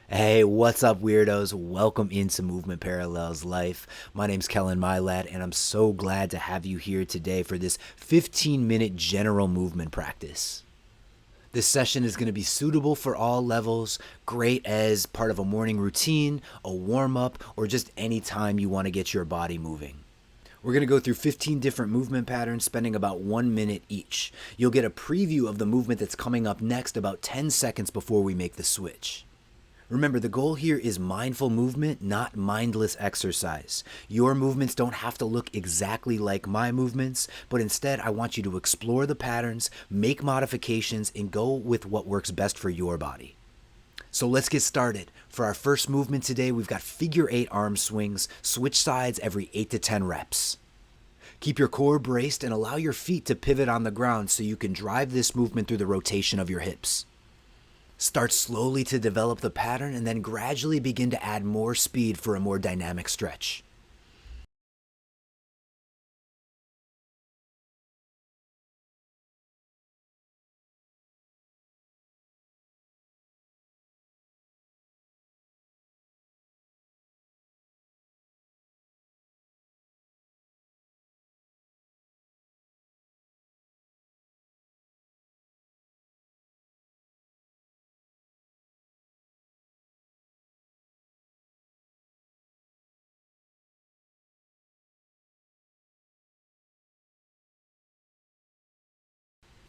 Hey, what's up, weirdos? Welcome into Movement Parallels Life. My name's Kellen Mylad, and I'm so glad to have you here today for this 15-minute general movement practice. This session is going to be suitable for all levels, great as part of a morning routine, a warm-up, or just any time you want to get your body moving. We're going to go through 15 different movement patterns, spending about 1 minute each. You'll get a preview of the movement that's coming up next about 10 seconds before we make the switch. Remember, the goal here is mindful movement, not mindless exercise. Your movements don't have to look exactly like my movements, but instead I want you to explore the patterns, make modifications, and go with what works best for your body. So let's get started. For our first movement today, we've got figure 8 arm swings, switch sides every 8 to 10 reps. Keep your core braced and allow your feet to pivot on the ground so you can drive this movement through the rotation of your hips. Start slowly to develop the pattern and then gradually begin to add more speed for a more dynamic stretch.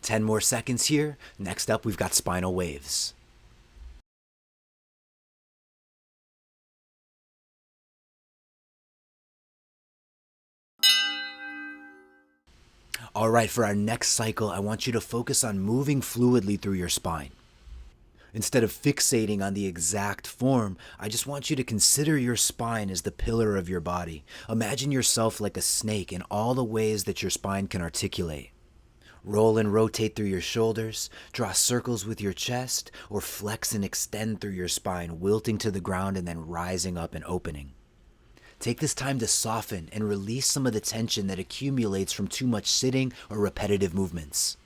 Ten more seconds here. Next up, we've got spinal waves. All right, for our next cycle, I want you to focus on moving fluidly through your spine. Instead of fixating on the exact form, I just want you to consider your spine as the pillar of your body. Imagine yourself like a snake in all the ways that your spine can articulate. Roll and rotate through your shoulders, draw circles with your chest, or flex and extend through your spine, wilting to the ground and then rising up and opening. Take this time to soften and release some of the tension that accumulates from too much sitting or repetitive movements.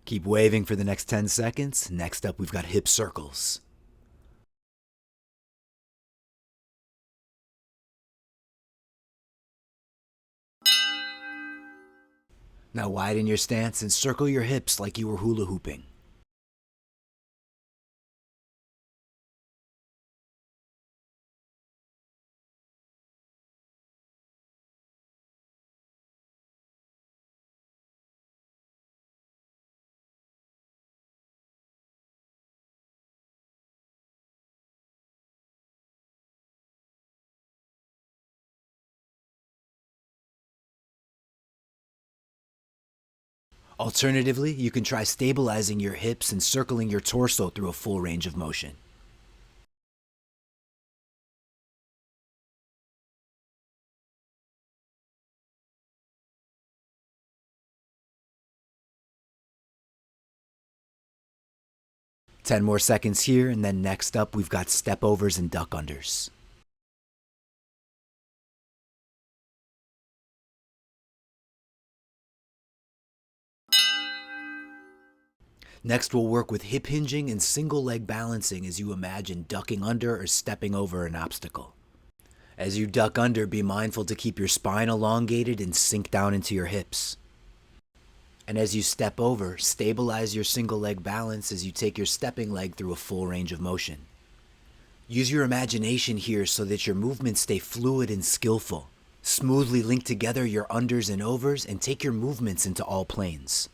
Keep waving for the next 10 seconds. Next up, we've got hip circles. Now widen your stance and circle your hips like you were hula hooping. Alternatively, you can try stabilizing your hips and circling your torso through a full range of motion. Ten more seconds here, and then next up, we've got step overs and duck unders. Next, we'll work with hip hinging and single leg balancing as you imagine ducking under or stepping over an obstacle. As you duck under, be mindful to keep your spine elongated and sink down into your hips. And as you step over, stabilize your single leg balance as you take your stepping leg through a full range of motion. Use your imagination here so that your movements stay fluid and skillful. Smoothly link together your unders and overs and take your movements into all planes.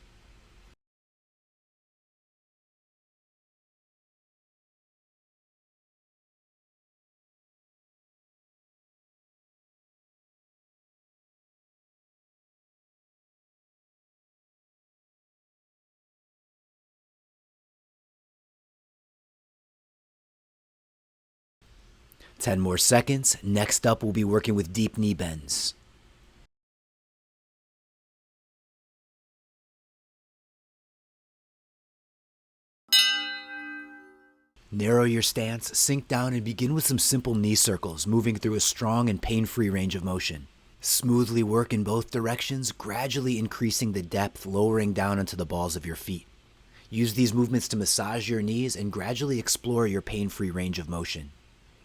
Ten more seconds. Next up, we'll be working with deep knee bends. Narrow your stance, sink down, and begin with some simple knee circles, moving through a strong and pain-free range of motion. Smoothly work in both directions, gradually increasing the depth, lowering down into the balls of your feet. Use these movements to massage your knees and gradually explore your pain-free range of motion.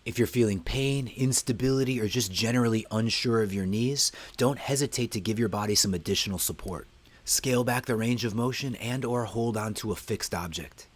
If you're feeling pain, instability, or just generally unsure of your knees, don't hesitate to give your body some additional support. Scale back the range of motion and/or hold on to a fixed object.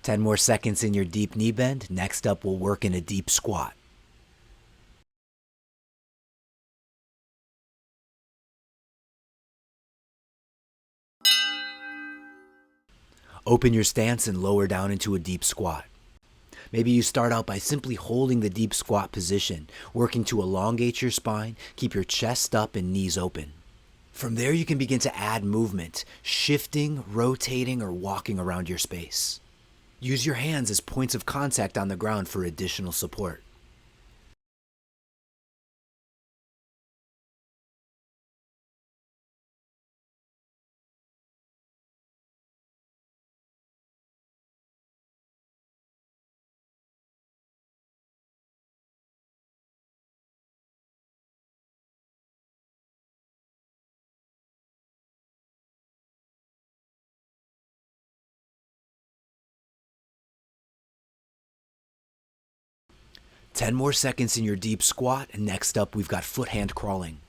Ten more seconds in your deep knee bend. Next up, we'll work in a deep squat. Open your stance and lower down into a deep squat. Maybe you start out by simply holding the deep squat position, working to elongate your spine, keep your chest up and knees open. From there, you can begin to add movement, shifting, rotating, or walking around your space. Use your hands as points of contact on the ground for additional support. Ten more seconds in your deep squat, and next up we've got foot hand crawling.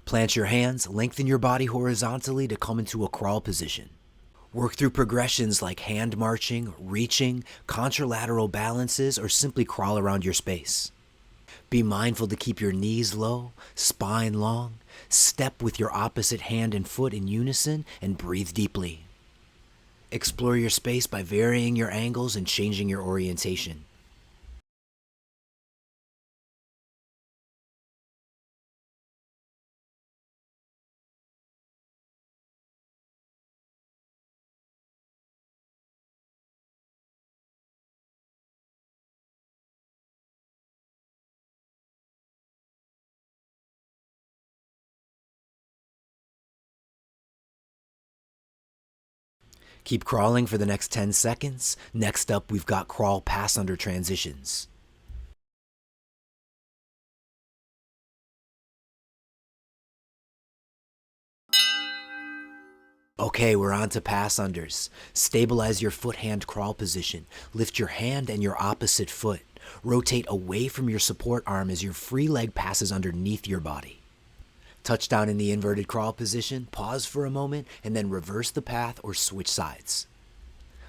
Plant your hands, lengthen your body horizontally to come into a crawl position. Work through progressions like hand marching, reaching, contralateral balances, or simply crawl around your space. Be mindful to keep your knees low, spine long, step with your opposite hand and foot in unison, and breathe deeply. Explore your space by varying your angles and changing your orientation. Keep crawling for the next 10 seconds. Next up, we've got crawl pass under transitions. Okay, we're on to pass unders. Stabilize your foot hand crawl position. Lift your hand and your opposite foot. Rotate away from your support arm as your free leg passes underneath your body. Touch down in the inverted crawl position, pause for a moment, and then reverse the path or switch sides.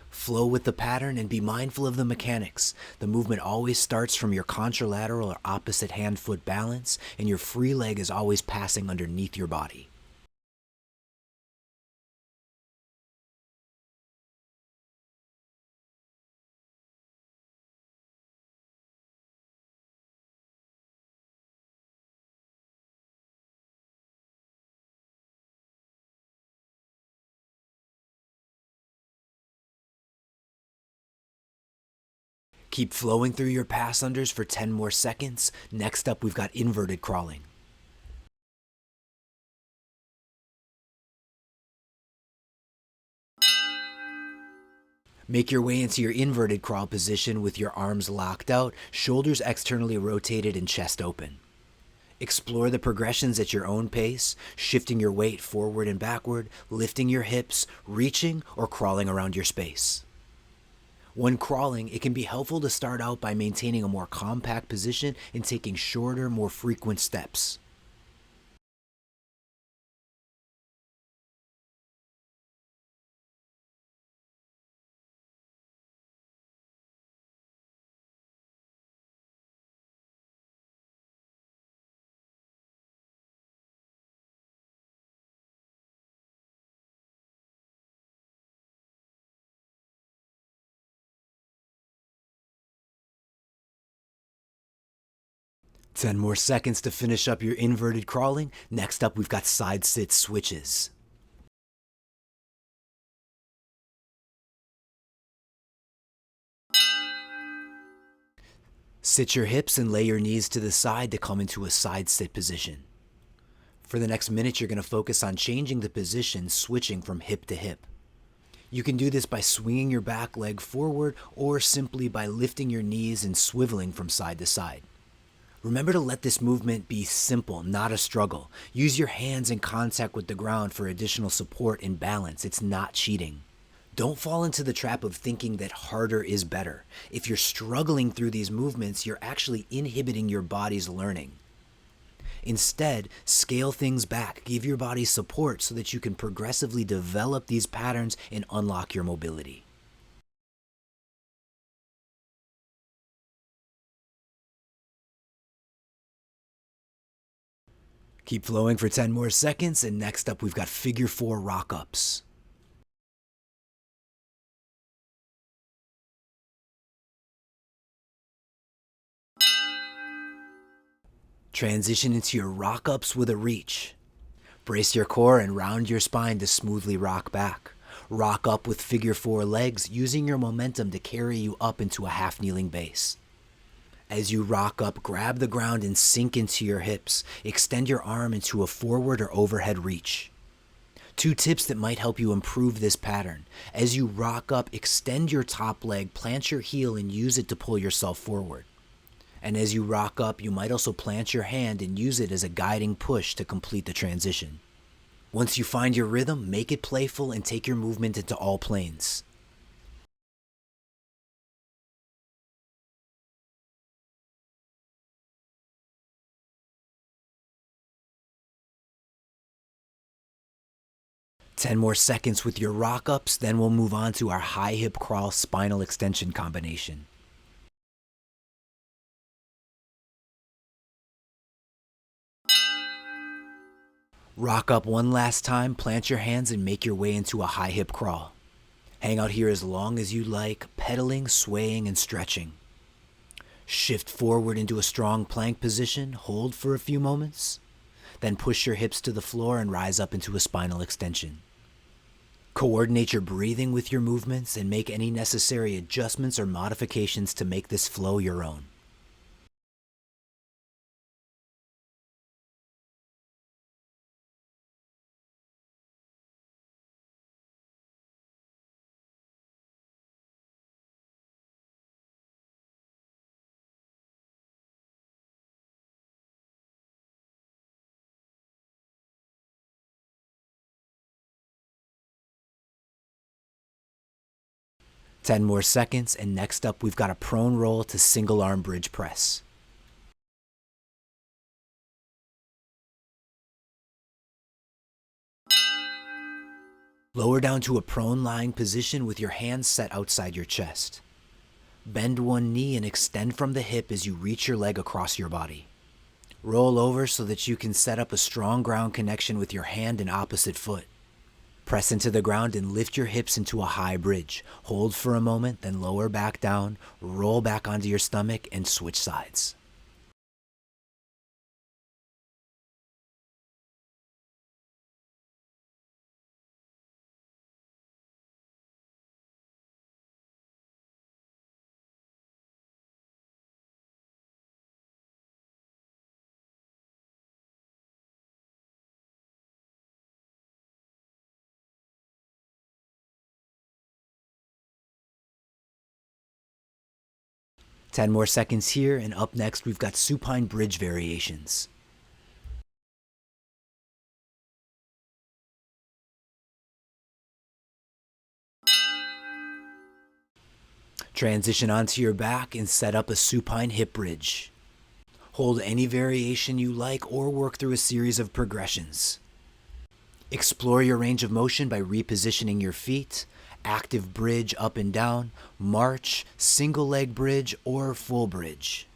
Flow with the pattern and be mindful of the mechanics. The movement always starts from your contralateral or opposite hand-foot balance, and your free leg is always passing underneath your body. Keep flowing through your pass unders for 10 more seconds. Next up, we've got inverted crawling. Make your way into your inverted crawl position with your arms locked out, shoulders externally rotated, and chest open. Explore the progressions at your own pace, shifting your weight forward and backward, lifting your hips, reaching, or crawling around your space. When crawling, it can be helpful to start out by maintaining a more compact position and taking shorter, more frequent steps. 10 more seconds to finish up your inverted crawling. Next up, we've got side sit switches. Sit your hips and lay your knees to the side to come into a side sit position. For the next minute, you're going to focus on changing the position, switching from hip to hip. You can do this by swinging your back leg forward or simply by lifting your knees and swiveling from side to side. Remember to let this movement be simple, not a struggle. Use your hands in contact with the ground for additional support and balance. It's not cheating. Don't fall into the trap of thinking that harder is better. If you're struggling through these movements, you're actually inhibiting your body's learning. Instead, scale things back. Give your body support so that you can progressively develop these patterns and unlock your mobility. Keep flowing for 10 more seconds, and next up we've got figure 4 rockups. Transition into your rockups with a reach. Brace your core and round your spine to smoothly rock back. Rock up with figure 4 legs, using your momentum to carry you up into a half-kneeling base. As you rock up, grab the ground and sink into your hips. Extend your arm into a forward or overhead reach. 2 tips that might help you improve this pattern. As you rock up, extend your top leg, plant your heel, and use it to pull yourself forward. And as you rock up, you might also plant your hand and use it as a guiding push to complete the transition. Once you find your rhythm, make it playful and take your movement into all planes. Ten more seconds with your rock ups, then we'll move on to our high hip crawl spinal extension combination. Rock up one last time, plant your hands and make your way into a high hip crawl. Hang out here as long as you like, pedaling, swaying, and stretching. Shift forward into a strong plank position, hold for a few moments, then push your hips to the floor and rise up into a spinal extension. Coordinate your breathing with your movements and make any necessary adjustments or modifications to make this flow your own. Ten more seconds, and next up we've got a prone roll to single arm bridge press. Lower down to a prone lying position with your hands set outside your chest. Bend one knee and extend from the hip as you reach your leg across your body. Roll over so that you can set up a strong ground connection with your hand and opposite foot. Press into the ground and lift your hips into a high bridge. Hold for a moment, then lower back down, roll back onto your stomach, and switch sides. Ten more seconds here, and up next we've got supine bridge variations. Transition onto your back and set up a supine hip bridge. Hold any variation you like or work through a series of progressions. Explore your range of motion by repositioning your feet, active bridge up and down, march, single leg bridge, or full bridge.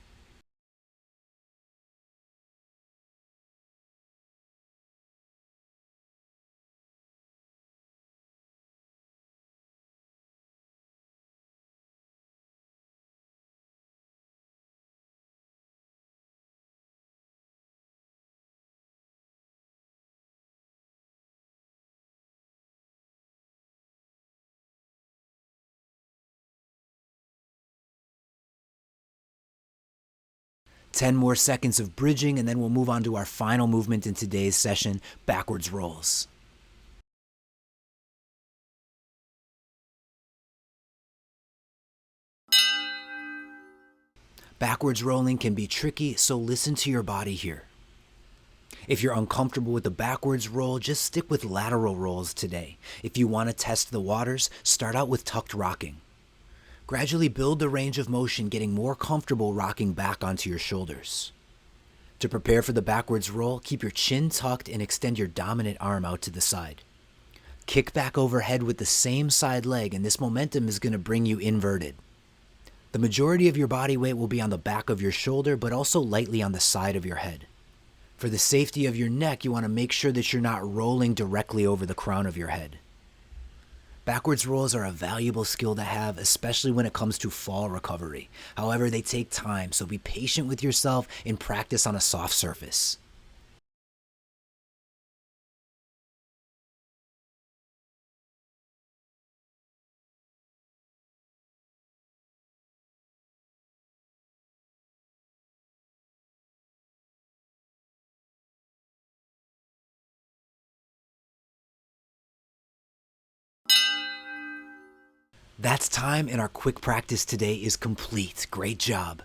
10 more seconds of bridging, and then we'll move on to our final movement in today's session, backwards rolls. Backwards rolling can be tricky, so listen to your body here. If you're uncomfortable with the backwards roll, just stick with lateral rolls today. If you want to test the waters, start out with tucked rocking. Gradually build the range of motion, getting more comfortable rocking back onto your shoulders. To prepare for the backwards roll, keep your chin tucked and extend your dominant arm out to the side. Kick back overhead with the same side leg, and this momentum is going to bring you inverted. The majority of your body weight will be on the back of your shoulder, but also lightly on the side of your head. For the safety of your neck, you want to make sure that you're not rolling directly over the crown of your head. Backwards rolls are a valuable skill to have, especially when it comes to fall recovery. However, they take time, so be patient with yourself and practice on a soft surface. That's time, and our quick practice today is complete. Great job.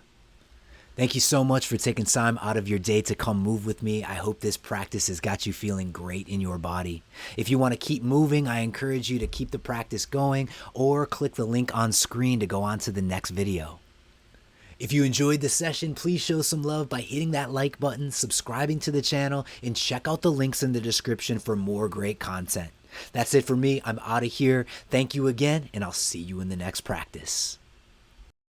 Thank you so much for taking time out of your day to come move with me. I hope this practice has got you feeling great in your body. If you want to keep moving, I encourage you to keep the practice going or click the link on screen to go on to the next video. If you enjoyed the session, please show some love by hitting that like button, subscribing to the channel, and check out the links in the description for more great content. That's it for me. I'm out of here. Thank you again, and I'll see you in the next practice.